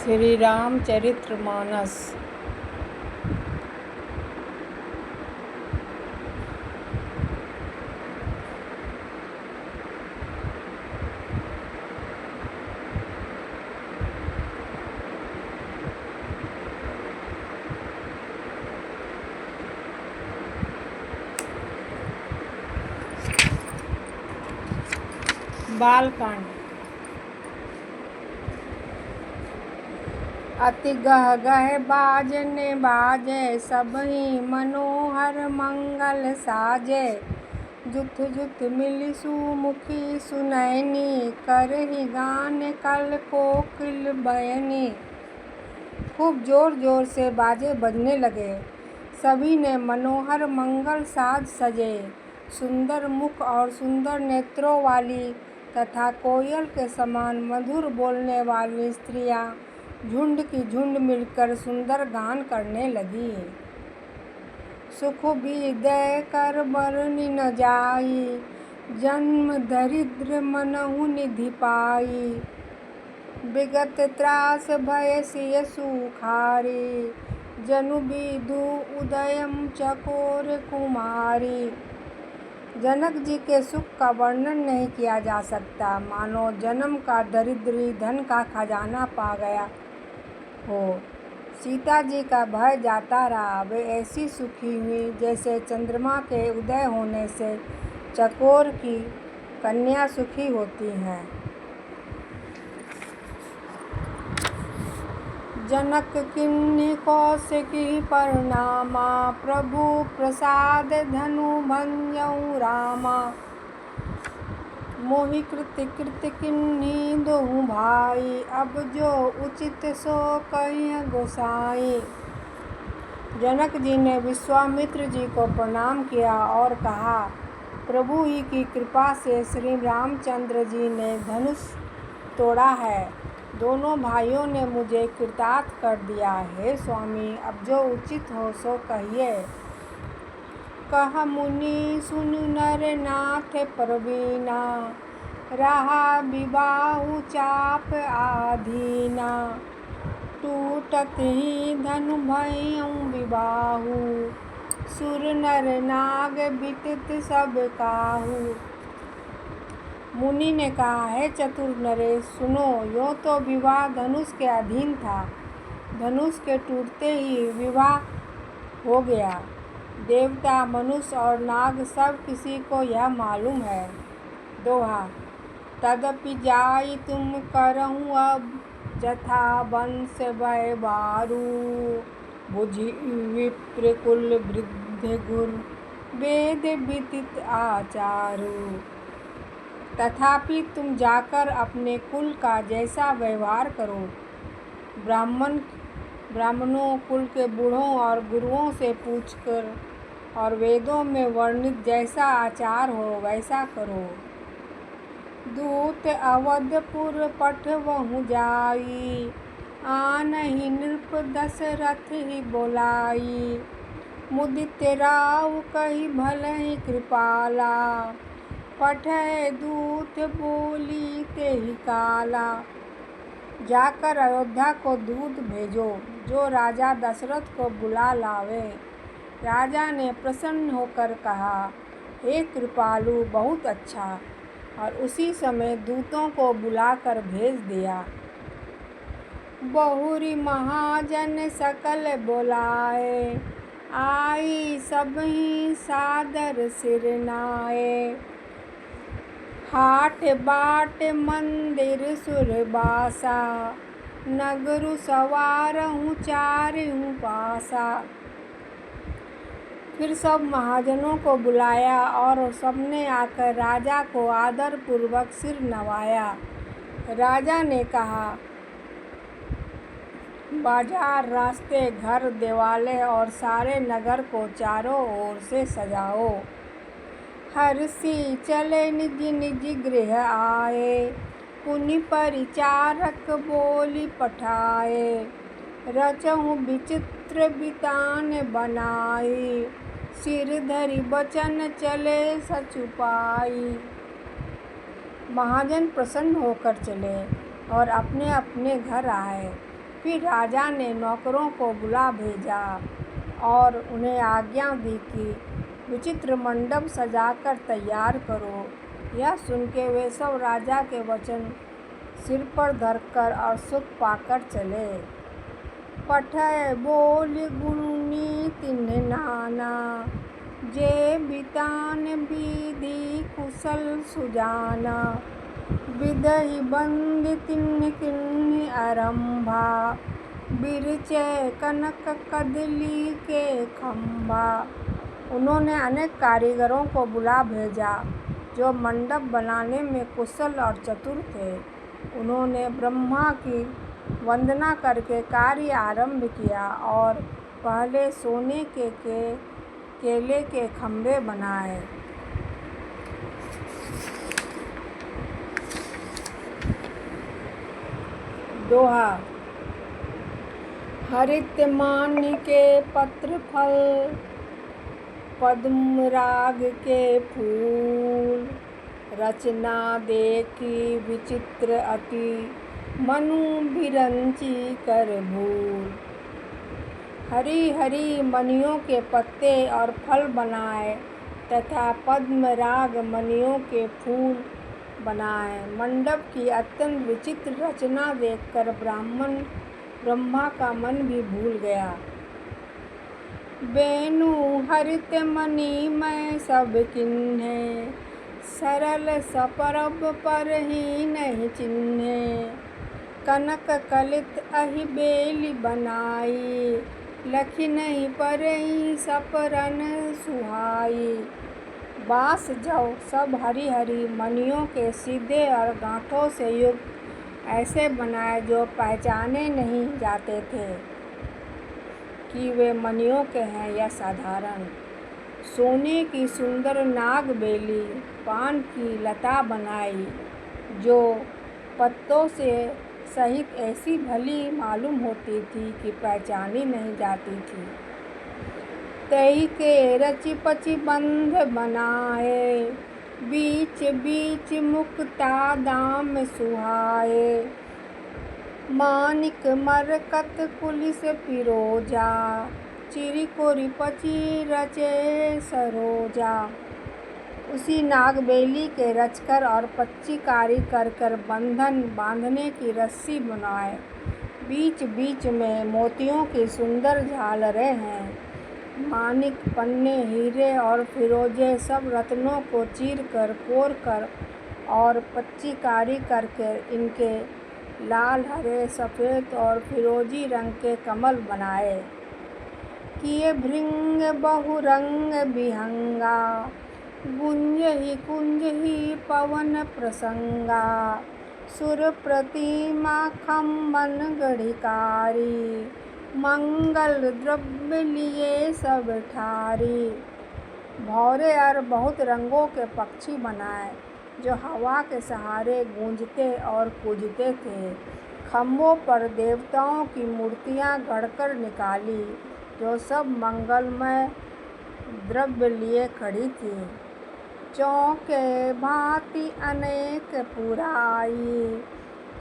श्री रामचरितमानस। बालकांड। अति गह गह बाजने बाजे, सबहि मनोहर मंगल साजे। जुथ जुथ मिली सुमुखी सुनैनी, करहि गान कल कोकिल बयनी। खूब जोर जोर से बाजे बजने लगे। सभी ने मनोहर मंगल साज सजे। सुंदर मुख और सुंदर नेत्रों वाली तथा कोयल के समान मधुर बोलने वाली स्त्रियां झुंड की झुंड मिलकर सुंदर गान करने लगी। सुख विदय कर बरनि न जाई, जन्म दरिद्र मनहु निधि पाई। विगत त्रास भय सिय सुखारी, जनु विदु उदयम चकोर कुमारी। जनक जी के सुख का वर्णन नहीं किया जा सकता, मानो जन्म का दरिद्री धन का खजाना पा गया हो। सीता जी का भय जाता रहा। वे ऐसी सुखी हुई जैसे चंद्रमा के उदय होने से चकोर की कन्या सुखी होती हैं। जनक किन्हीं कौशिकी परनामा, प्रभु प्रसाद धनु भंजऊ रामा। मोहि कृति कृति किन्हीं दोहु भाई, अब जो उचित सो कहिए गोसाई। जनक जी ने विश्वामित्र जी को प्रणाम किया और कहा, प्रभु ही की कृपा से श्री रामचंद्र जी ने धनुष तोड़ा है। दोनों भाइयों ने मुझे कृतार्थ कर दिया। हे स्वामी, अब जो उचित हो सो कहिए। कह मुनि सुनु नर नाथ प्रवीणा, रहा विबाहु चाप आधीना। टूटत ही धनु भयउ विबाहु, सुर नर नाग बिदित सब काहू। मुनि ने कहा, हे चतुर नरेश, सुनो। यों तो विवाह धनुष के अधीन था, धनुष के टूटते ही विवाह हो गया। देवता, मनुष्य और नाग सब किसी को यह मालूम है। दोहा। तदपि जाई तुम करहूँ अब, जथा वंश भय बारू। बुझि विप्र कुल वृद्ध गुर, वेद विदित आचारू। तथापि तुम जाकर अपने कुल का जैसा व्यवहार करो। ब्राह्मणों, कुल के बूढ़ों और गुरुओं से पूछकर और वेदों में वर्णित जैसा आचार हो वैसा करो। दूत अवधपुर पठवहु जाई, आनहि नृप दशरथ ही बोलाई। मुदित राव कहि भलहि कृपाला, पठय दूत बोली तेहि काला। जाकर अयोध्या को दूत भेजो, जो राजा दशरथ को बुला लावे। राजा ने प्रसन्न होकर कहा, हे कृपालु, बहुत अच्छा। और उसी समय दूतों को बुलाकर भेज दिया। बहुरी महाजन सकल बोलाए, आई सबहि सादर सिर नाए। हाट बाट मंदिर सुरबासा, नगरु सवारहु चारहु पासा। फिर सब महाजनों को बुलाया और सबने आकर राजा को आदर पूर्वक सिर नवाया। राजा ने कहा, बाजार, रास्ते, घर, देवालय और सारे नगर को चारों ओर से सजाओ। हर्षी चले निज निज गृह आए, पुनि परिचारक बोली पठाए। रचहु विचित्र बितान बनाई, सिर धरि बचन चले सचुपाई। महाजन प्रसन्न होकर चले और अपने अपने घर आए। फिर राजा ने नौकरों को बुला भेजा और उन्हें आज्ञा दी कि विचित्र मंडप सजाकर तैयार करो। यह सुन के वे सब राजा के वचन सिर पर धरकर और सुख पाकर चले। पठय बोल गुणी तिन्ह नाना, जे बितान विधि कुशल सुजाना। विदहि बंद तिन्ह किन्ह आरंभा, बिरचय कनक कदली के खंभा। उन्होंने अनेक कारीगरों को बुला भेजा जो मंडप बनाने में कुशल और चतुर थे। उन्होंने ब्रह्मा की वंदना करके कार्य आरंभ किया और पहले सोने के केले के खंभे बनाए। दोहा। हरित मान्य के पत्र फल, पद्म राग के फूल। रचना देखी विचित्र अति, मनु बिरंची कर भूल। हरी हरी मणियों के पत्ते और फल बनाए तथा पद्म राग मणियों के फूल बनाए। मंडप की अत्यंत विचित्र रचना देखकर ब्रह्मा का मन भी भूल गया। बेनु हरित मणि मैं सब किन्हे, सरल सपरब पर ही नहीं चिन्हे। कनक कलित अहि बेली बनाई, लखी नहीं परई सपरन सुहाई। बांस जौ सब हरी हरी मणियों के सीधे और गांठों से युक्त ऐसे बनाए जो पहचाने नहीं जाते थे कि वे मणियों के हैं या साधारण। सोने की सुंदर नाग बेली पान की लता बनाई, जो पत्तों से सहित ऐसी भली मालूम होती थी कि पहचानी नहीं जाती थी। तई के रचि पचि बंध बनाए, बीच बीच मुक्ता दाम सुहाए। मानिक मरकत कुलिस फिरोजा, चिरी कोरी पची रचे सरोजा। उसी नागबेली के रचकर और पच्ची कारी कर बंधन बांधने की रस्सी बनाए। बीच बीच में मोतियों की सुंदर झालरें हैं। मानिक पन्ने हीरे और फिरोजे सब रत्नों को चीर कर कोर कर और पच्ची कारी करके इनके लाल हरे सफ़ेद और फिरोजी रंग के कमल बनाए। किए भृंग बहुरंग विहंगा, गुंजहि कुंजहि पवन प्रसंगा। सुर प्रतिमा खम्बन गढ़िकारी, मंगल द्रव्य लिए सब ठारी। भौरे और बहुत रंगों के पक्षी बनाए जो हवा के सहारे गूंजते और कूदते थे। खम्भों पर देवताओं की मूर्तियां गढ़कर निकाली जो सब मंगलमय द्रव्य लिए खड़ी थी। चौके भांति अनेक पुराई,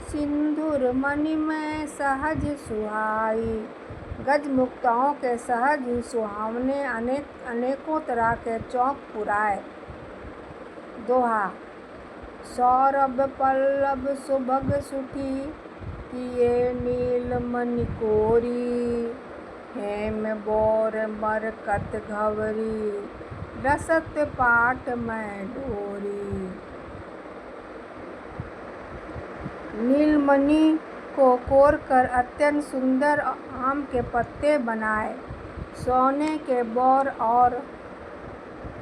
सिंदूर मणि में सहज सुहाई। गज मुक्ताओं के सहज ही सुहावने अनेकों तरह के चौक पुराए। दोहा। सौरभ पल्लव सुभग सुखी, किए नील मणि कोरी। हेम बोर मरकत घवरी, रसत पाट में डोरी। नीलमणि को कोर कर अत्यंत सुंदर आम के पत्ते बनाए। सोने के बोर और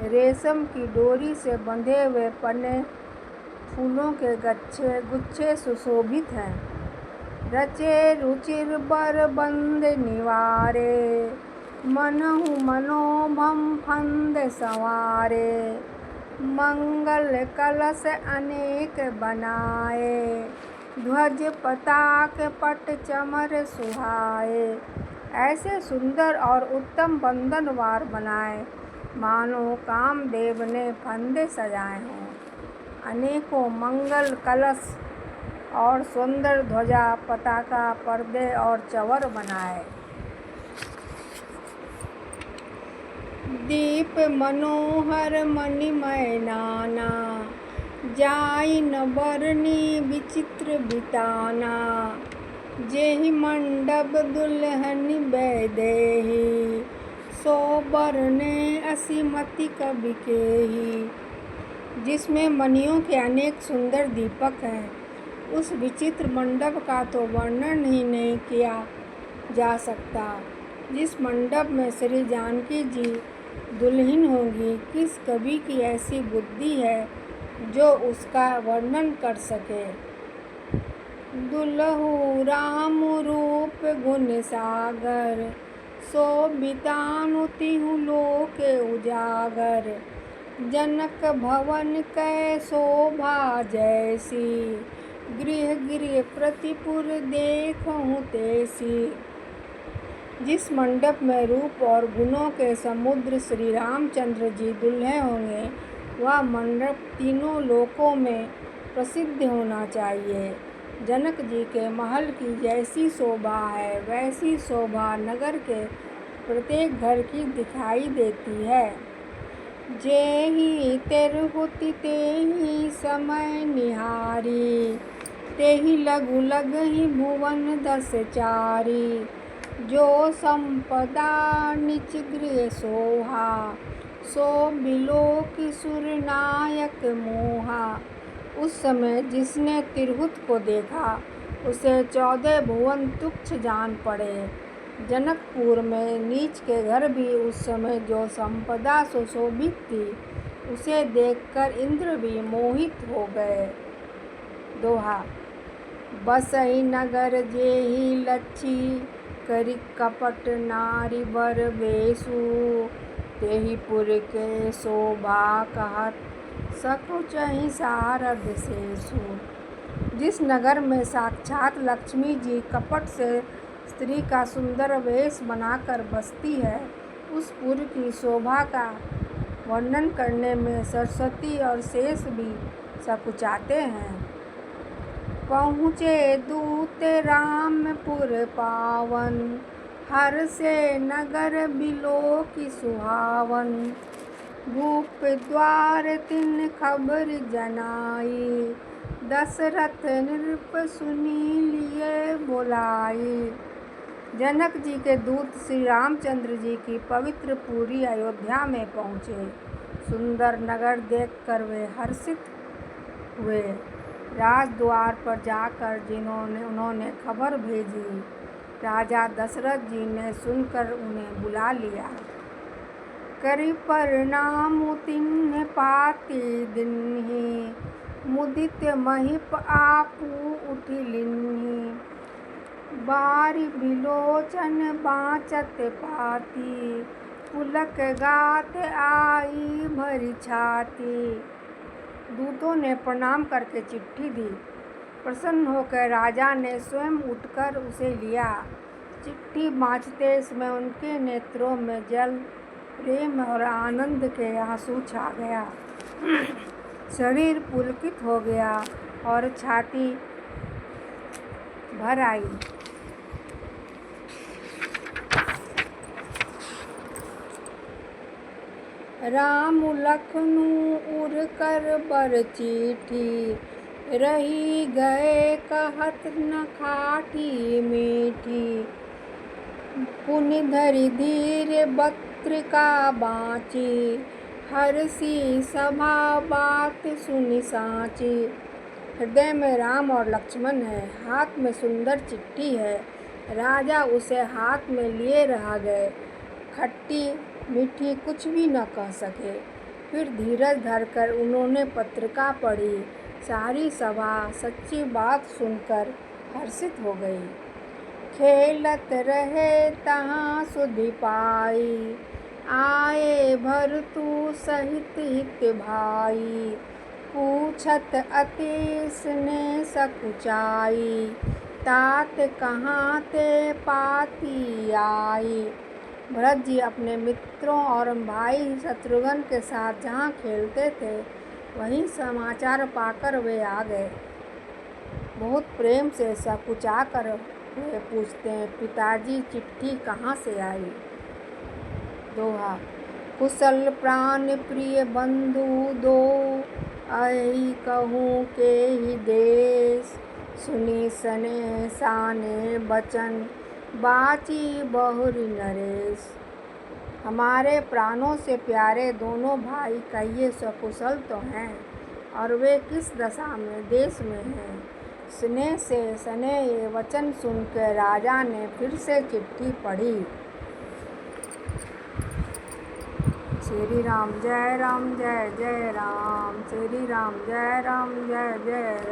रेशम की डोरी से बंधे हुए पन्ने फूलों के गुच्छे सुशोभित हैं। रचे रुचिर बर बंद निवारे, मनहु मनोभम फंद संवारे। मंगल कलश अनेक बनाए, ध्वज पताक पट चमर सुहाए। ऐसे सुंदर और उत्तम बंधनवार बनाए मानो कामदेव ने फंदे सजाए हों। अनेकों मंगल कलश और सुंदर ध्वजा, पताका, पर्दे और चवर बनाए। दीप मनोहर मणिमय नाना, जाई न बरनी विचित्र बिताना। जेहि मंडप दुल्हन बैदेही, सो बरने असीमति कवि केही। जिसमें मणियों के अनेक सुंदर दीपक हैं, उस विचित्र मंडप का तो वर्णन ही नहीं किया जा सकता। जिस मंडप में श्री जानकी जी दुल्हन होंगी, किस कवि की ऐसी बुद्धि है जो उसका वर्णन कर सके। दुल्हु राम रूप गुण सागर, सो बितानु तिहु लोके उजागर। जनक भवन कै शोभा जैसी, गृह गृह प्रतिपुर देखहु तैसी। जिस मंडप में रूप और गुणों के समुद्र श्री रामचंद्र जी दुल्हे होंगे, वह मंडप तीनों लोकों में प्रसिद्ध होना चाहिए। जनक जी के महल की जैसी शोभा है, वैसी शोभा नगर के प्रत्येक घर की दिखाई देती है। जेहि तेरहुति तेहि समय निहारी, तेहि लघु लगहि भुवन दस चारी। जो संपदा निच गृह सोहा, सो बिलोकि सुर नायक मोहा। उस समय जिसने तिरहुत को देखा, उसे 14 भुवन तुच्छ जान पड़े। जनकपुर में नीच के घर भी उस समय जो संपदा सुशोभित थी, उसे देखकर इंद्र भी मोहित हो गए। दोहा। बसई नगर जेहि लच्छी, करि कपट नारी बर बेसु। तेहि पुर के शोभा कहत, सकुचहि सारद सेसु। जिस नगर में साक्षात लक्ष्मी जी कपट से स्त्री का सुंदर वेश बनाकर बसती है, उस पुर की शोभा का वर्णन करने में सरस्वती और शेष भी सकुचाते हैं। पहुँचे दूत रामपुर पावन, हर्षे नगर बिलोकि सुहावन। भूप द्वार तिन खबर जनाई, दशरथ नृप सुनी लिए बुलाई। जनक जी के दूत श्री रामचंद्र जी की पवित्र पूरी अयोध्या में पहुँचे। सुंदर नगर देखकर वे हर्षित हुए। राजद्वार पर जाकर उन्होंने खबर भेजी। राजा दशरथ जी ने सुनकर उन्हें बुला लिया। करि प्रणाम तिन्ह पाति दीन्हि, मुदित महिप आपू उठि लीन्हि। बारि बिलोचन बाँचत पाती, पुलक गात आई भरी छाती। दूतों ने प्रणाम करके चिट्ठी दी। प्रसन्न होकर राजा ने स्वयं उठकर उसे लिया। चिट्ठी बाँचते समय उनके नेत्रों में जल, प्रेम और आनंद के आंसू छा गया। शरीर पुलकित हो गया और छाती भर आई। राम लखनू उर कर बर चिट्ठी, रही गए कहत न खाटी मीठी। पुनि धरि धीर बक्त्रिका बाँची, हर्षी सभा बात सुनि साची। हृदय में राम और लक्ष्मण है, हाथ में सुंदर चिट्ठी है। राजा उसे हाथ में लिए रह गए, खट्टी मीठी कुछ भी न कह सके। फिर धीरज धरकर उन्होंने पत्रिका पढ़ी। सारी सभा सच्ची बात सुनकर हर्षित हो गई। खेलत रहे तहाँ सुधि पाई, आए भरतु सहित हित भाई। पूछत अतिश ने सकुचाई, तात कहाँ ते पाती आई। भरत जी अपने मित्रों और भाई शत्रुघ्न के साथ जहाँ खेलते थे, वहीं समाचार पाकर वे आ गए। बहुत प्रेम से सकुचा कर वे पूछते हैं, पिताजी चिट्ठी कहाँ से आई। दोहा। कुशल प्राण प्रिय बंधु दो, आई कहूँ के ही देश। सुनी सने साने बचन, बाची बहुरी नरेश। हमारे प्राणों से प्यारे दोनों भाई कहिए सकुशल तो हैं, और वे किस दशा में देश में हैं। स्नेह से सने ये वचन सुनकर राजा ने फिर से चिट्ठी पढ़ी। श्री राम जय जय राम, श्री राम जय जय राम।